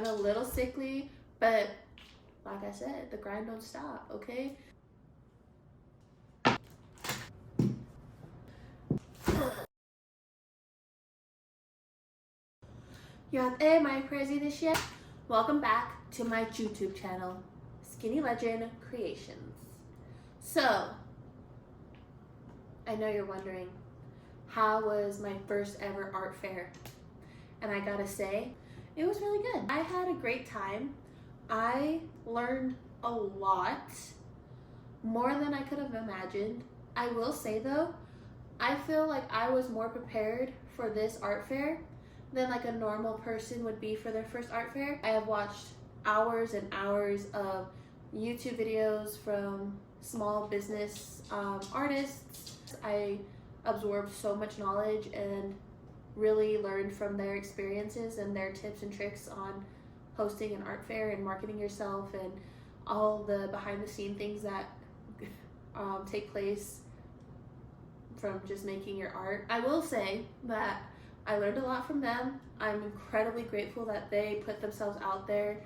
feeling a little sickly, but like I said, the grind don't stop, okay? Am I crazy this year? Welcome back to my YouTube channel, Skinny Legend Creations. So, I know you're wondering, how was my first ever art fair? And I gotta say, it was really good. I had a great time. I learned a lot, more than I could have imagined. I will say though, I feel like I was more prepared for this art fair than like a normal person would be for their first art fair. I have watched hours and hours of YouTube videos from small business artists. I absorbed so much knowledge and really learned from their experiences and their tips and tricks on hosting an art fair and marketing yourself and all the behind the scene things that take place from just making your art. I will say that I learned a lot from them. I'm incredibly grateful that they put themselves out there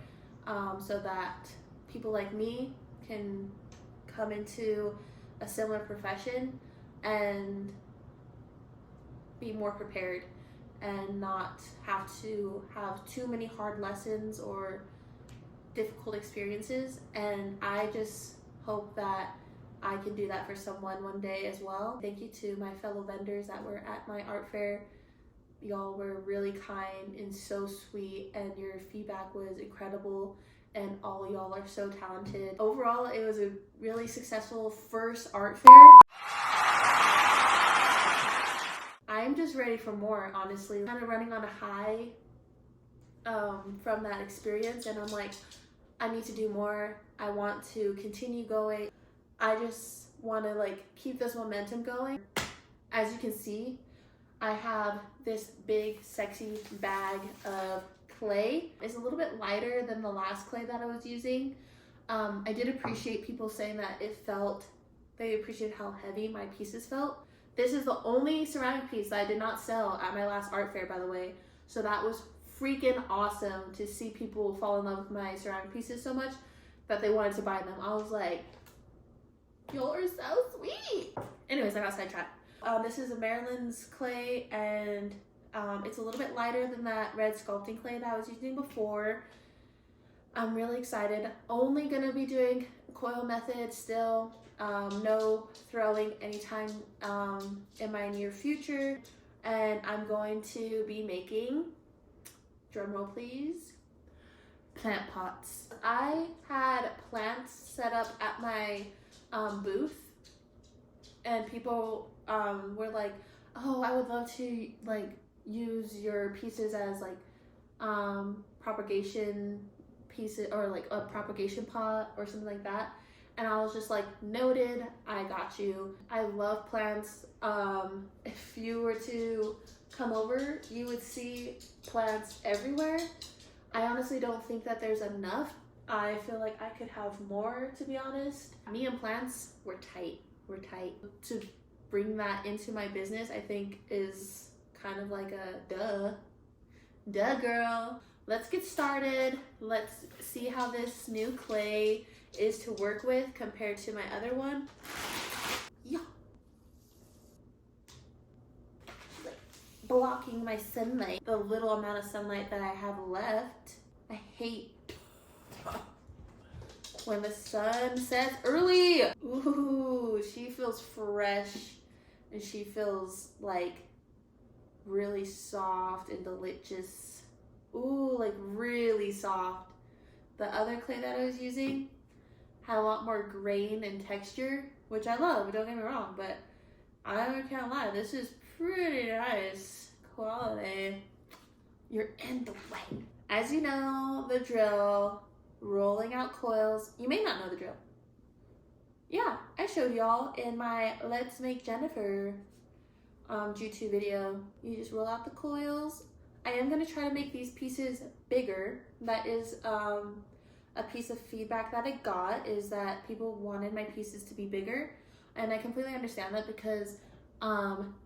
so that people like me can come into a similar profession and be more prepared and not have to have too many hard lessons or difficult experiences. And I just hope that I can do that for someone one day as well. Thank you to my fellow vendors that were at my art fair. Y'all were really kind and so sweet, and your feedback was incredible, and all y'all are so talented. Overall, it was a really successful first art fair. I'm just ready for more, honestly. Kind of running on a high from that experience, and I'm like, I need to do more. I want to continue going. I just want to like keep this momentum going. As you can see, I have this big sexy bag of clay. It's a little bit lighter than the last clay that I was using. I did appreciate people saying that they appreciated how heavy my pieces felt. This is the only ceramic piece that I did not sell at my last art fair, by the way. So that was freaking awesome to see people fall in love with my ceramic pieces so much that they wanted to buy them. I was like, y'all are so sweet. Anyways, I got sidetracked. This is a Maryland's clay, and it's a little bit lighter than that red sculpting clay that I was using before. I'm really excited. Only gonna be doing coil method still. No throwing anytime in my near future. And I'm going to be making, drumroll please, plant pots. I had plants set up at my booth, and people were like, oh, I would love to like use your pieces as like propagation pieces, or like a propagation pot or something like that. And I was just like, noted, I got you. I love plants. If you were to come over, you would see plants everywhere. I honestly don't think that there's enough. I feel like I could have more, to be honest. Me and plants, we're tight. To bring that into my business, I think is kind of like a duh girl. Let's get started. Let's see how this new clay is to work with compared to my other one. Yeah. Like blocking my sunlight, the little amount of sunlight that I have left. I hate when the sun sets early. Ooh, she feels fresh, and she feels like really soft and delicious. Ooh, like really soft. The other clay that I was using had a lot more grain and texture, which I love, don't get me wrong, but I can't lie, this is pretty nice quality. You're in the way. As you know, the drill, rolling out coils. You may not know the drill. Yeah, I showed y'all in my Let's Make Jennifer YouTube video. You just roll out the coils. I am gonna try to make these pieces bigger. That is a piece of feedback that I got, is that people wanted my pieces to be bigger. And I completely understand that, because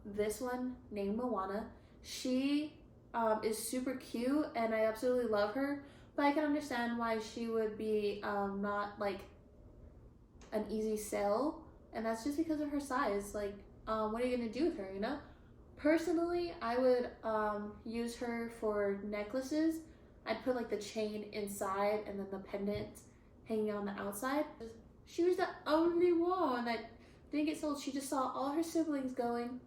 this one named Moana, she is super cute and I absolutely love her, But I can understand why she would be not like an easy sell, and that's just because of her size. Like, what are you gonna do with her, you know? Personally, I would use her for necklaces. I'd put like the chain inside and then the pendant hanging on the outside. She was the only one that didn't get sold. She just saw all her siblings going,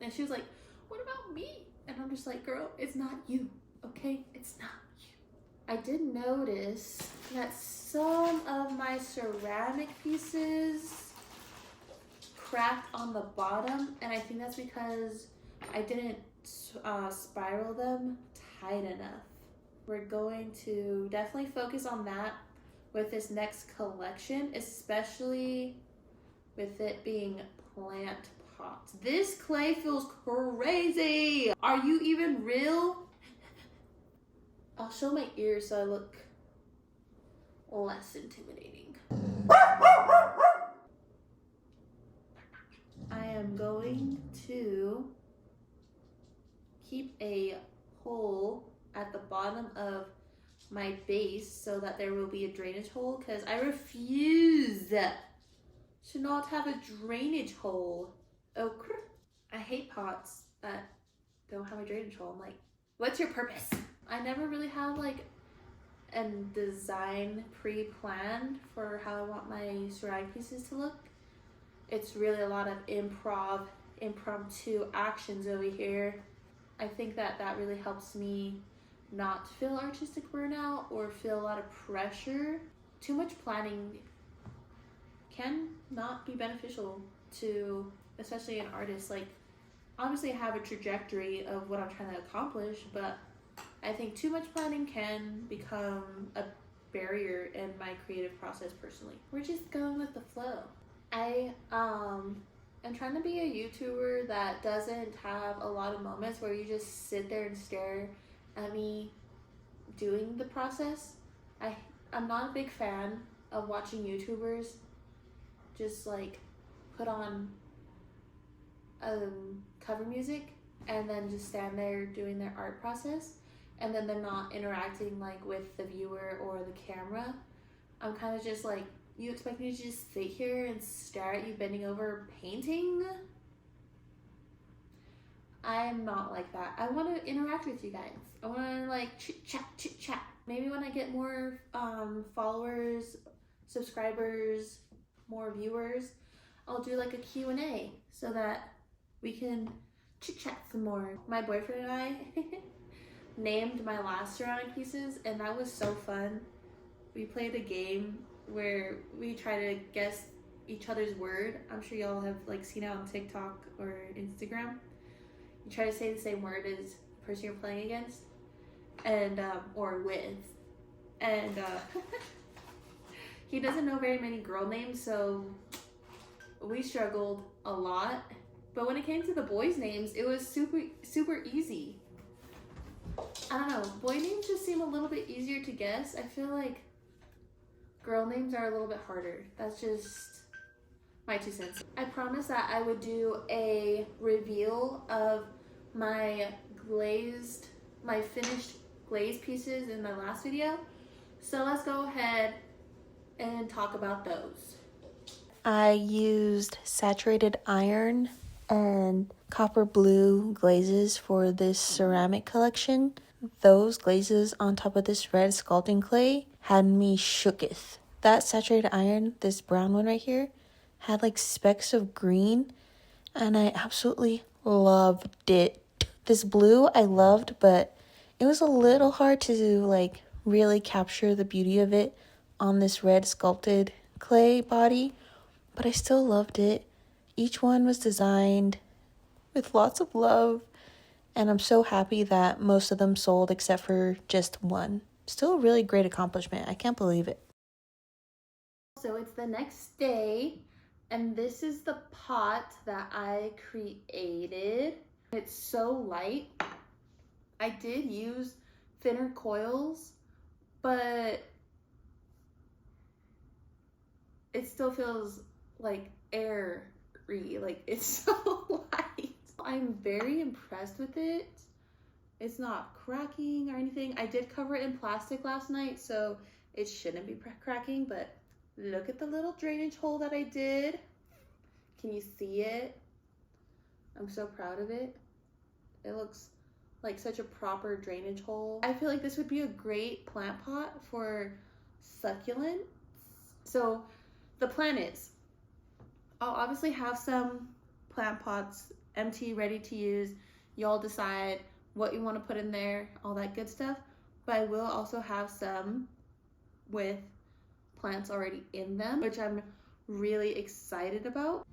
and she was like, what about me? And I'm just like, girl, it's not you, okay? It's not you. I did notice that some of my ceramic pieces cracked on the bottom, and I think that's because I didn't spiral them tight enough. We're going to definitely focus on that with this next collection, especially with it being plant pots. This clay feels crazy. Are you even real? I'll show my ears so I look less intimidating. I am going to keep a hole at the bottom of my base so that there will be a drainage hole, because I refuse to not have a drainage hole. Oh, I hate pots that don't have a drainage hole. I'm like, what's your purpose? I never really have like a design pre-planned for how I want my ceramic pieces to look. It's really a lot of impromptu actions over here. I think that really helps me not feel artistic burnout or feel a lot of pressure. Too much planning can not be beneficial to, especially an artist. Like, obviously I have a trajectory of what I'm trying to accomplish, but I think too much planning can become a barrier in my creative process personally. We're just going with the flow. I am trying to be a YouTuber that doesn't have a lot of moments where you just sit there and stare at me doing the process. I'm not a big fan of watching YouTubers just like put on cover music and then just stand there doing their art process, and then they're not interacting like with the viewer or the camera. I'm kind of just like, you expect me to just sit here and stare at you bending over painting? I'm not like that. I want to interact with you guys. I want to like chit chat. Maybe when I get more followers, subscribers, more viewers, I'll do like a Q&A so that we can chit chat some more. My boyfriend and I named my last ceramic pieces, and that was so fun. We played a game where we try to guess each other's word. I'm sure y'all have like seen it on TikTok or Instagram. You try to say the same word as the person you're playing against, and or with, and he doesn't know very many girl names, so we struggled a lot. But when it came to the boys' names, it was super easy. I don't know, boy names just seem a little bit easier to guess. I feel like girl names are a little bit harder. That's just my 2 cents. I promised that I would do a reveal of my finished glazed pieces in my last video. So let's go ahead and talk about those. I used saturated iron and copper blue glazes for this ceramic collection. Those glazes on top of this red sculpting clay had me shooketh. That saturated iron, this brown one right here, had like specks of green, and I absolutely loved it. This blue I loved, but it was a little hard to like really capture the beauty of it on this red sculpted clay body, but I still loved it. Each one was designed with lots of love, and I'm so happy that most of them sold except for just one. Still a really great accomplishment. I can't believe it. So it's the next day, and this is the pot that I created. It's so light. I did use thinner coils, but it still feels like airy, like it's so light. I'm very impressed with it. It's not cracking or anything. I did cover it in plastic last night, so it shouldn't be cracking, but look at the little drainage hole that I did. Can you see it? I'm so proud of it. It looks like such a proper drainage hole. I feel like this would be a great plant pot for succulents. So the plan is, I'll obviously have some plant pots empty, ready to use. Y'all decide what you want to put in there, all that good stuff. But I will also have some with plants already in them, which I'm really excited about.